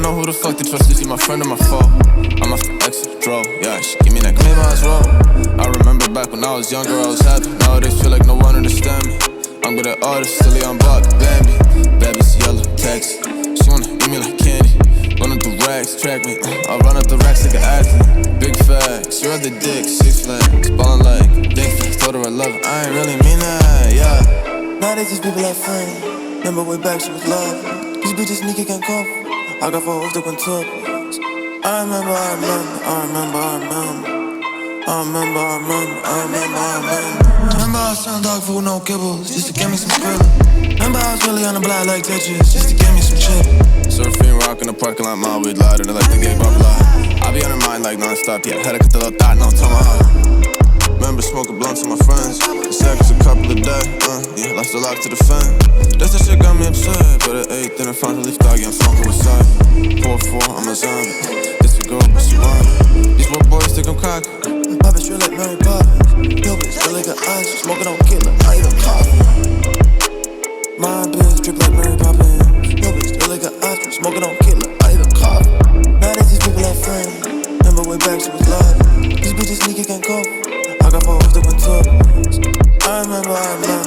know who the fuck to trust. Is he my friend or my foe? I'm off the exit, bro. Yeah, she give me that claim I was roll. I remember back when I was younger, I was happy. Nowadays feel like no one understand me. I'm good at artists, silly on block, Bambi. Bad bitch, yellow, taxi. She wanna eat me like candy. Running through racks, track me. I'll run up the racks like an athlete. Big facts, you're the dick, 6 flags. Ballin' like dick flags, told her I love her. I ain't really mean that, yeah. Nowadays these people like friends. Remember way back she was love. These bitches sneaky can't cover. I got 4 hoes that went top. I remember. Remember I was selling dog food, no kibbles, just to get me some skrilla. Remember I was really on the block like Tetris, just to get me some chip. Surfing, rock in the parking lot, my weed loud, and I like the gay bubble lot. I be on her mind like non-stop, yeah. Had to cut the little thought, no tomahawk. Remember smoking blunts with my friends. Seconds a couple of days, yeah, lost a lock to the fan. That's the shit got me upset. But at 8, then I found a leaf dog, yeah, I'm smoking with side. 4-4, I'm a zombie. This a girl, but she want it. These little boys think I'm cocky. My bitch real like Mary Poppins. Yo bitch feel like an ice, smoking on killer, I eat a coffee. My bitch drip like Mary Poppins. Yo bitch feel like an ice, smoking on killer, I eat a coffee. Nowadays these people like friends. Remember way back she was love. These bitches sneaky can't cope. I got 4 hoes that went top. I remember. I remember.